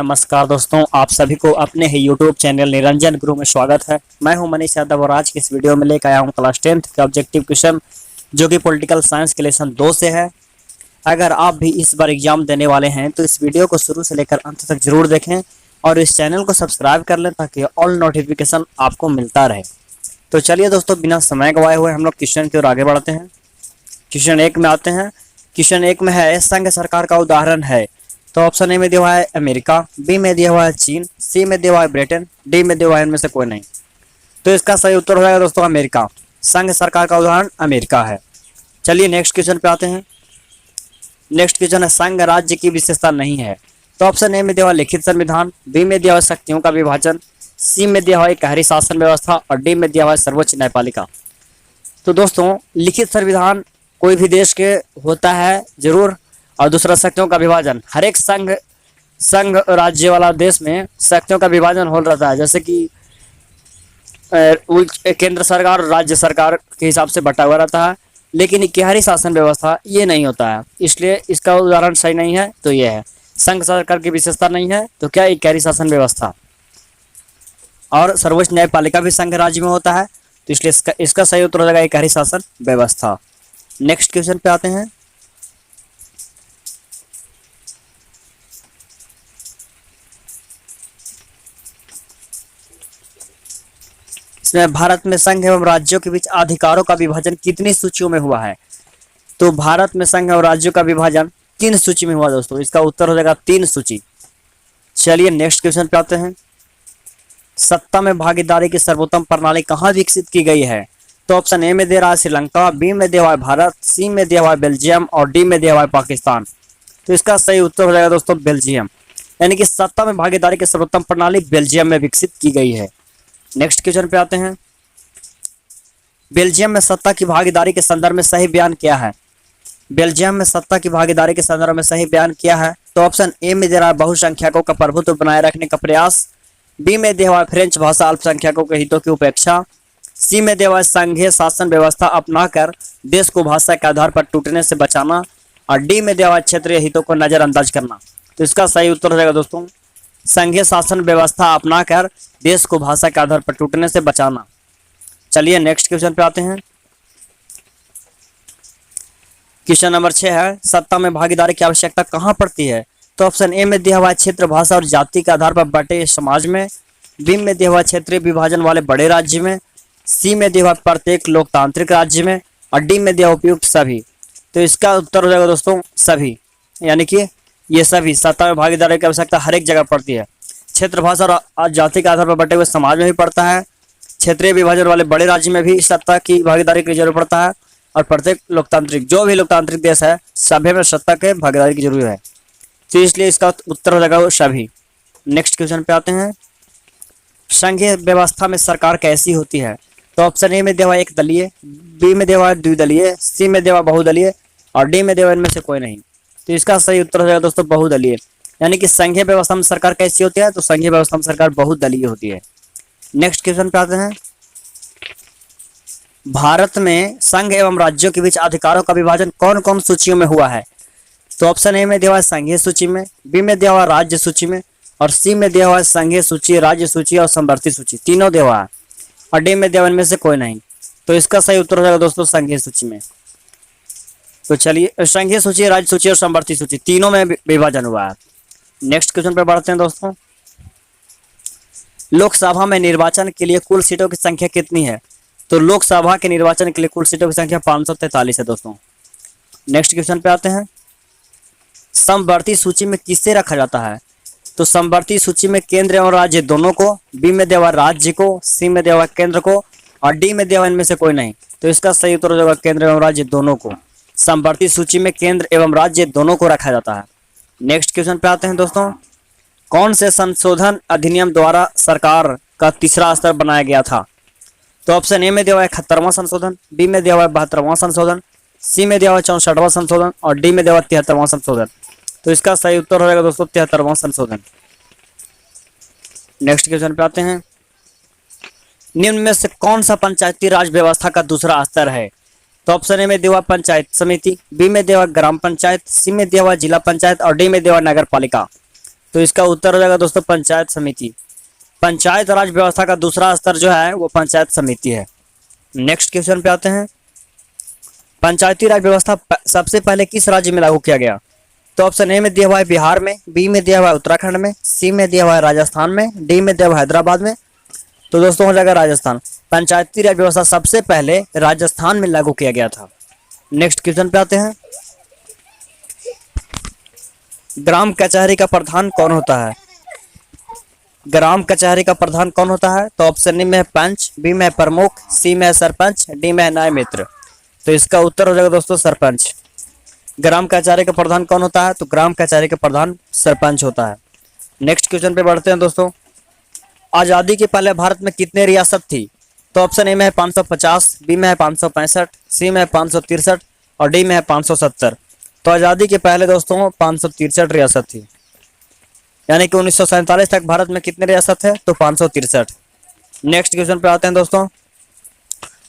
नमस्कार दोस्तों, आप सभी को अपने ही YouTube चैनल निरंजन गुरु में स्वागत है। मैं हूं मनीष यादव और आज की इस वीडियो में लेकर आया हूं क्लास 10th का ऑब्जेक्टिव क्वेश्चन जो कि पॉलिटिकल साइंस के लेसन 2 से है। अगर आप भी इस बार एग्जाम देने वाले हैं तो इस वीडियो को शुरू से लेकर अंत तक जरूर देखें और इस चैनल को सब्सक्राइब कर लें ताकि ऑल नोटिफिकेशन आपको मिलता रहे। तो चलिए दोस्तों, बिना समय गवाए हुए हम लोग क्वेश्चन की ओर आगे बढ़ते हैं। क्वेश्चन 1 में आते हैं। क्वेश्चन 1 में है संघ सरकार का उदाहरण है। तो ऑप्शन ए में दिया हुआ है अमेरिका, बी में दिया हुआ है चीन, सी में दिया हुआ है ब्रिटेन, डी में दिया हुआ है इनमें से कोई नहीं। तो इसका सही उत्तर हो जाएगा दोस्तों अमेरिका। संघ सरकार का उदाहरण अमेरिका है। चलिए नेक्स्ट क्वेश्चन पे आते हैं। नेक्स्ट क्वेश्चन है संघ राज्य की विशेषता नहीं है। तो ऑप्शन ए में दिया हुआ लिखित संविधान, बी में दिया हुआ शक्तियों का विभाजन, सी में दिया हुआ गहरी शासन व्यवस्था और डी में दिया हुआ सर्वोच्च न्यायपालिका। तो दोस्तों लिखित संविधान कोई भी देश के होता है जरूर, और दूसरा शक्तियों का विभाजन। हर एक संघ राज्य वाला देश में शक्तियों का विभाजन हो रहता है, जैसे कि केंद्र सरकार और राज्य सरकार के हिसाब से बटा हुआ रहता है, लेकिन इक्यारी शासन व्यवस्था ये नहीं होता है, इसलिए इसका उदाहरण सही नहीं है। तो ये है संघ सरकार की विशेषता नहीं है तो क्या इक्यारी शासन व्यवस्था। और सर्वोच्च न्यायपालिका भी संघ राज्य में होता है, तो इसलिए इसका सही उत्तर हो जाएगा इक्यारी शासन व्यवस्था। नेक्स्ट क्वेश्चन पे आते हैं। इसमें भारत में संघ एवं राज्यों के बीच अधिकारों का विभाजन कितनी सूचियों में हुआ है। तो भारत में संघ और राज्यों का विभाजन 3 सूची में हुआ दोस्तों। इसका उत्तर हो जाएगा 3 सूची। चलिए नेक्स्ट क्वेश्चन पे आते हैं। सत्ता में भागीदारी की सर्वोत्तम प्रणाली कहाँ विकसित की गई है। तो ऑप्शन ए में दे रहा है श्रीलंका, बी में दिया हुआ है भारत, सी में दिया हुआ है बेल्जियम और डी में दिया हुआ है पाकिस्तान। तो इसका सही उत्तर हो जाएगा दोस्तों बेल्जियम, यानी कि सत्ता में भागीदारी की सर्वोत्तम प्रणाली बेल्जियम में विकसित की गई है। नेक्स्ट क्वेश्चन पे आते हैं। बेल्जियम में सत्ता की भागीदारी के संदर्भ में सही बयान क्या है। बेल्जियम में सत्ता की भागीदारी के संदर्भ में सही बयान क्या है। तो ऑप्शन ए में दे रहा है बहुसंख्यकों का प्रभुत्व बनाए रखने का प्रयास, बी में दिया हुआ है फ्रेंच भाषा अल्पसंख्यकों के हितों की उपेक्षा, सी में दिया हुआ है संघीय शासन व्यवस्था अपनाकर देश को भाषा के आधार पर टूटने से बचाना और डी में दिया हुआ है क्षेत्रीय हितों को नजरअंदाज करना। तो इसका सही उत्तर हो जाएगा दोस्तों संघीय शासन व्यवस्था अपनाकर देश को भाषा के आधार पर टूटने से बचाना। चलिए नेक्स्ट क्वेश्चन पे आते हैं। क्वेश्चन नंबर 6 है सत्ता में भागीदारी की आवश्यकता कहाँ पड़ती है। तो ऑप्शन ए में दिया हुआ क्षेत्र भाषा और जाति के आधार पर बटे समाज में, बी में दिया हुआ क्षेत्रीय विभाजन वाले बड़े राज्य में, सी में दिया हुआ प्रत्येक लोकतांत्रिक राज्य में और डी में दिया उपयुक्त सभी। तो इसका उत्तर हो जाएगा दोस्तों सभी, यानी कि ये सभी सत्ता में भागीदारी की आवश्यकता हर एक जगह पड़ती है। क्षेत्र भाषा और जाति के आधार पर बटे हुए समाज में भी पड़ता है, क्षेत्रीय विभाजन वाले बड़े राज्य में भी सत्ता की भागीदारी की जरूरत पड़ता है और प्रत्येक लोकतांत्रिक जो भी लोकतांत्रिक देश है सभी में सत्ता के भागीदारी की जरूरत है। तो इसलिए इसका उत्तर हो जाएगा सभी। नेक्स्ट क्वेश्चन पे आते हैं। संघीय व्यवस्था में सरकार कैसी होती है। तो ऑप्शन ए में दिया हुआ एक दलीय, बी में दिया हुआ द्विदलीय, सी में दिया हुआ बहुदलीय और डी में दिया हुआ इनमें से कोई नहीं। तो इसका सही उत्तर हो जाएगा दोस्तों बहुदलीय, यानी कि संघीय व्यवस्था में सरकार कैसी होती है। तो संघीय व्यवस्था में सरकार बहुदलीय होती है। नेक्स्ट क्वेश्चन पे आते हैं। भारत में संघ एवं राज्यों के बीच अधिकारों का विभाजन कौन कौन सूचियों में हुआ है। तो ऑप्शन ए में दिया हुआ संघीय सूची में, बी में दिया हुआ राज्य सूची में और सी में दिया हुआ संघीय सूची, राज्य सूची और समवर्ती सूची, तीनों दिया हुआ है और डी में दिया हुआ इनमें से कोई नहीं। तो इसका सही उत्तर हो जाएगा दोस्तों संघीय सूची में। तो चलिए संघीय सूची, राज्य सूची और समवर्ती सूची तीनों में विभाजन हुआ है। नेक्स्ट क्वेश्चन पे बढ़ते हैं दोस्तों। लोकसभा में निर्वाचन के लिए कुल सीटों की संख्या कितनी है। तो लोकसभा के निर्वाचन के लिए कुल सीटों की संख्या 543 है दोस्तों। नेक्स्ट क्वेश्चन पे आते हैं। समवर्ती सूची में किसे रखा जाता है। तो समवर्ती सूची में केंद्र और राज्य दोनों को, बी में दिया हुआ राज्य को, सी में दिया हुआ केंद्र को और डी में दिया हुआ इनमें से कोई नहीं। तो इसका सही उत्तर हो जाएगा केंद्र एवं राज्य दोनों को। समवर्ती सूची में केंद्र एवं राज्य दोनों को रखा जाता है। नेक्स्ट क्वेश्चन पे आते हैं दोस्तों। कौन से संशोधन अधिनियम द्वारा सरकार का तीसरा स्तर बनाया गया था। तो ऑप्शन ए में दिया हुआ है 71वां संशोधन, बी में दिया हुआ है 72वां संशोधन, सी में दिया हुआ है 64वां संशोधन और डी में दिया हुआ 73वां संशोधन। तो इसका सही उत्तर हो जाएगा दोस्तों 73वां संशोधन। नेक्स्ट क्वेश्चन पे आते हैं। निम्न में से कौन सा पंचायती राज व्यवस्था का दूसरा स्तर है। तो ऑप्शन ए में दिया हुआ पंचायत समिति, बी में दिया हुआ ग्राम पंचायत, सी में दिया हुआ जिला पंचायत और डी में दिया हुआ नगर पालिका। तो इसका उत्तर हो जाएगा दोस्तों पंचायत समिति। पंचायत राज व्यवस्था का दूसरा स्तर जो है वो पंचायत समिति है। नेक्स्ट क्वेश्चन पे आते हैं। पंचायती राज व्यवस्था सबसे पहले किस राज्य में लागू किया गया? तो ऑप्शन ए में दिया हुआ है बिहार में, बी में दिया हुआ है उत्तराखंड में, सी में दिया हुआ है राजस्थान में, डी में दिया हुआ है हैदराबाद में। तो दोस्तों हो जाएगा राजस्थान। पंचायती राज व्यवस्था सबसे पहले राजस्थान में लागू किया गया था। नेक्स्ट क्वेश्चन पे आते हैं। ग्राम कचहरी का प्रधान कौन होता है? ग्राम कचहरी का प्रधान कौन होता है? तो ऑप्शन ए में है पंच, बी में है प्रमुख, सी में है सरपंच, डी में है न्याय मित्र। तो इसका उत्तर हो जाएगा दोस्तों सरपंच। ग्राम कचहरी का प्रधान कौन होता है? तो ग्राम कचहरी का प्रधान सरपंच होता है। नेक्स्ट क्वेश्चन पे बढ़ते हैं दोस्तों। आज़ादी के पहले भारत में कितने रियासत थी? तो ऑप्शन ए में है 550, बी में है 565, सी में है 563 और डी में है 570। तो आज़ादी के पहले दोस्तों 563 रियासत थी, यानी कि 1947 तक भारत में कितने रियासत है? तो 563। नेक्स्ट क्वेश्चन पे आते हैं दोस्तों।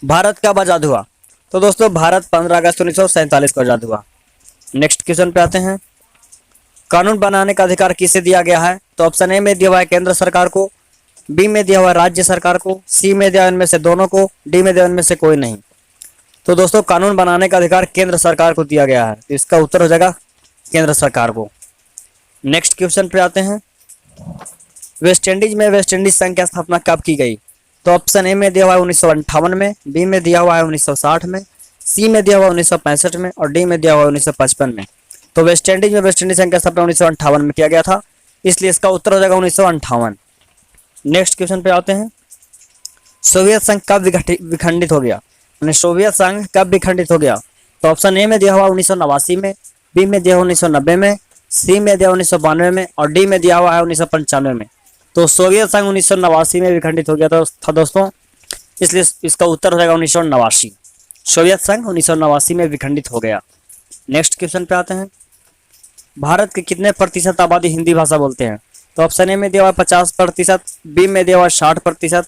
भारत कब आज़ाद हुआ? तो दोस्तों भारत 15 अगस्त 1947 को आज़ाद हुआ। नेक्स्ट क्वेश्चन पे आते हैं। कानून बनाने का अधिकार किसे दिया गया है? तो ऑप्शन ए में दिया हुआ है केंद्र सरकार को, बी में दिया हुआ है राज्य सरकार को, सी में दिया इनमें से दोनों को, डी में दिया इनमें से कोई नहीं। तो दोस्तों कानून बनाने का अधिकार केंद्र सरकार को दिया गया है, तो इसका उत्तर हो जाएगा केंद्र सरकार को। नेक्स्ट क्वेश्चन पे आते हैं। वेस्ट इंडीज में वेस्ट इंडीज संघ की स्थापना कब की गई? तो ऑप्शन ए में दिया हुआ है 1958 में, बी में दिया हुआ है 1960 में, सी में दिया हुआ 1965 में और डी में दिया हुआ 1955 में। तो वेस्ट इंडीज में वेस्ट इंडीज संघ की स्थापना 1958 में किया गया था, इसलिए इसका उत्तर हो जाएगा 1958। नेक्स्ट क्वेश्चन पे आते हैं। सोवियत संघ कब विखंडित हो गया? यानी सोवियत संघ कब विखंडित हो गया? तो ऑप्शन ए में दिया हुआ 1989 में, बी में दिया हुआ 1990 में, सी में दिया 1992 में और डी में दिया हुआ है 1995 में। तो सोवियत संघ 1989 में विखंडित हो गया था दोस्तों, इसलिए इसका उत्तर हो जाएगा 1989। सोवियत संघ 1989 में विखंडित हो गया। नेक्स्ट क्वेश्चन पे आते हैं। भारत के कितने प्रतिशत आबादी हिंदी भाषा बोलते हैं? तो ऑप्शन ए में दिया हुआ है 50%, बी में दिया हुआ है 60%,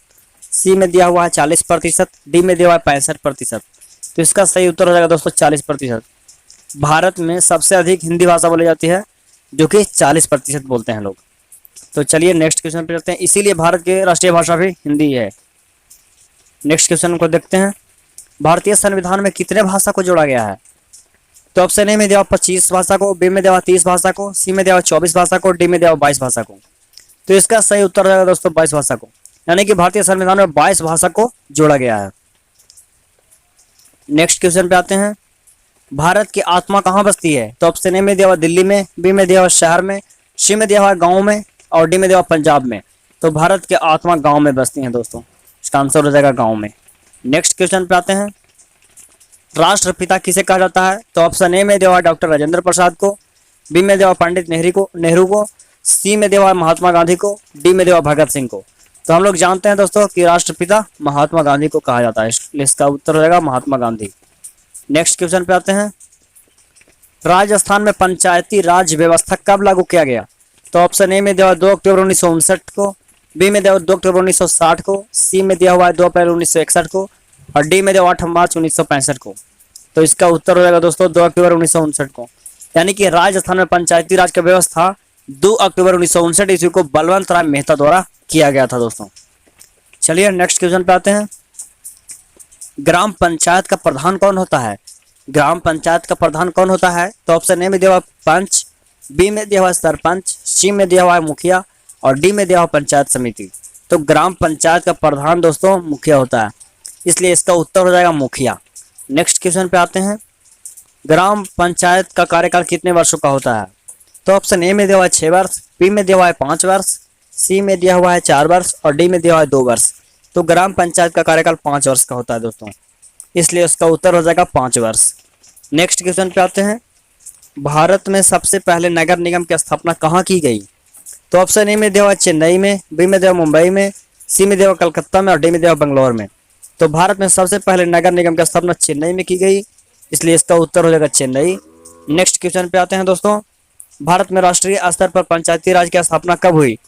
सी में दिया हुआ है 40%, डी में दिया हुआ है 65%। तो इसका सही उत्तर हो जाएगा दोस्तों 40%। भारत में सबसे अधिक हिंदी भाषा बोली जाती है, जो कि 40% बोलते हैं लोग। तो चलिए नेक्स्ट क्वेश्चन पे चलते हैं। इसीलिए भारत की राष्ट्रीय भाषा भी हिंदी है। नेक्स्ट क्वेश्चन को देखते हैं। भारतीय संविधान में कितने भाषा को जोड़ा गया है? तो ऑप्शन ए में दिया 25 भाषा को, बी में दिया 30 भाषा को, सी में दिया 24 भाषा को, डी में दिया 22 भाषा को। तो इसका सही उत्तर रहेगा दोस्तों 22 भाषा को, यानी कि भारतीय संविधान में 22 भाषा को जोड़ा गया है। नेक्स्ट क्वेश्चन पे आते हैं। भारत की आत्मा कहाँ बसती है? तो ऑप्शन ए में दिया हुआ दिल्ली में, बी में दिया हुआ शहर में, सी में दिया हुआ गाँव में और डी में दिया हुआ पंजाब में। तो भारत की आत्मा गाँव में बसती है दोस्तों, इसका आंसर हो जाएगा गाँव में। नेक्स्ट क्वेश्चन पे आते हैं। राष्ट्रपिता किसे कहा जाता है? तो ऑप्शन ए में दिया हुआ डॉक्टर राजेंद्र प्रसाद को, बी में दिया हुआ पंडित नेहरू को, सी में दिया हुआ महात्मा गांधी को, डी में दिया हुआ भगत सिंह को। तो हम लोग जानते हैं दोस्तों कि राष्ट्रपिता महात्मा गांधी को कहा जाता है, इसका उत्तर हो जाएगा महात्मा गांधी। नेक्स्ट क्वेश्चन पे आते हैं। राजस्थान में पंचायती राज व्यवस्था कब लागू किया गया? तो ऑप्शन ए में दिया हुआ 2 अक्टूबर 1959 को, बी में दिया हुआ 2 अक्टूबर 1960 को, सी में दिया हुआ है 2 अप्रैल 1961 को और डी में दिया 8 मार्च 1965 को। तो इसका उत्तर हो जाएगा दोस्तों 2 अक्टूबर 1959 को, यानी कि राजस्थान में पंचायती राज का व्यवस्था 2 अक्टूबर 1959 ईस्वी को बलवंत राय मेहता द्वारा किया गया था दोस्तों। चलिए नेक्स्ट क्वेश्चन पे आते हैं। ग्राम पंचायत का प्रधान कौन होता है? ग्राम पंचायत का प्रधान कौन होता है? तो ऑप्शन ए में दिया हुआ पंच, बी में दिया हुआ सरपंच, सी में दिया हुआ है मुखिया और डी में दिया हुआ पंचायत समिति। तो ग्राम पंचायत का प्रधान दोस्तों मुखिया होता है, इसलिए इसका उत्तर हो जाएगा मुखिया। नेक्स्ट क्वेश्चन पे आते हैं। ग्राम पंचायत का कार्यकाल कितने वर्षों का होता है? तो ऑप्शन ए में दिया हुआ है 6 वर्ष, बी में दिया हुआ है 5 वर्ष, सी में दिया हुआ है 4 वर्ष और डी में दिया हुआ है 2 वर्ष। तो ग्राम पंचायत का कार्यकाल 5 वर्ष का होता है दोस्तों, इसलिए उसका उत्तर हो जाएगा 5 वर्ष। नेक्स्ट क्वेश्चन पे आते हैं। भारत में सबसे पहले नगर निगम की स्थापना कहाँ की गई? तो ऑप्शन ए में दिया हुआ चेन्नई में, बी में दिया हुआ मुंबई में, सी में दिया हुआ कलकत्ता में और डी में दिया हुआ बंगलौर में। तो भारत में सबसे पहले नगर निगम की स्थापना चेन्नई में की गई, इसलिए इसका उत्तर हो जाएगा चेन्नई। नेक्स्ट क्वेश्चन पे आते हैं दोस्तों। भारत में राष्ट्रीय स्तर पर पंचायती राज की स्थापना कब हुई?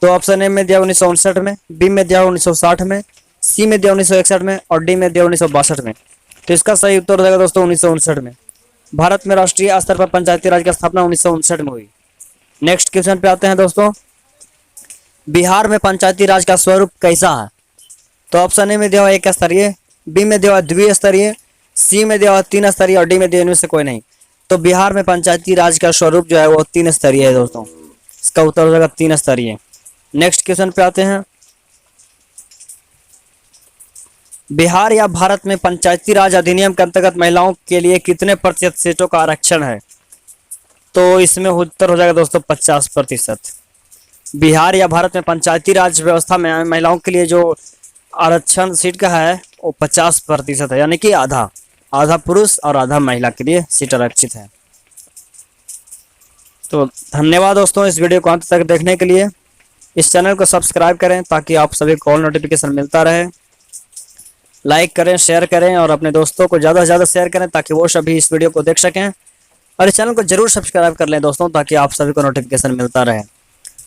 तो ऑप्शन ए में दिया 1959 में, बी में दिया 1960 में, सी में दिया 1961 में और डी में दिया 1962 में। तो इसका सही उत्तर हो जाएगा दोस्तों 1959 में। भारत में राष्ट्रीय स्तर पर पंचायती राज की स्थापना 1959 में हुई। नेक्स्ट क्वेश्चन पे आते हैं दोस्तों, बिहार में पंचायती राज का स्वरूप कैसा है? तो ऑप्शन ए में दिया हुआ एक स्तरीय, बी में दिया हुआ द्विस्तरीय, सी में दिया हुआ 3 स्तरीय और डी में दिया इनमें से कोई नहीं। तो बिहार में पंचायती राज का स्वरूप जो है वो 3 स्तरीय है दोस्तों, इसका उत्तर हो जाएगा 3 स्तरीय। नेक्स्ट क्वेश्चन पे आते हैं, बिहार या भारत में पंचायती राज अधिनियम के अंतर्गत महिलाओं के लिए कितने प्रतिशत सीटों का आरक्षण है? तो इसमें उत्तर हो जाएगा दोस्तों 50%। बिहार या भारत में पंचायती राज व्यवस्था में महिलाओं के लिए जो आरक्षण सीट का है वो 50% है, यानी कि आधा आधा पुरुष और आधा महिला के लिए सीट आरक्षित है। तो धन्यवाद दोस्तों इस वीडियो को अंत तक देखने के लिए। इस चैनल को सब्सक्राइब करें ताकि आप सभी को ऑल नोटिफिकेशन मिलता रहे। लाइक करें, शेयर करें और अपने दोस्तों को ज़्यादा से ज़्यादा शेयर करें ताकि वो सभी इस वीडियो को देख सकें। और इस चैनल को जरूर सब्सक्राइब कर लें दोस्तों ताकि आप सभी को नोटिफिकेशन मिलता रहे।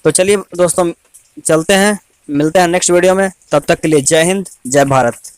तो चलिए दोस्तों चलते हैं, मिलते हैं नेक्स्ट वीडियो में। तब तक के लिए जय हिंद, जय भारत।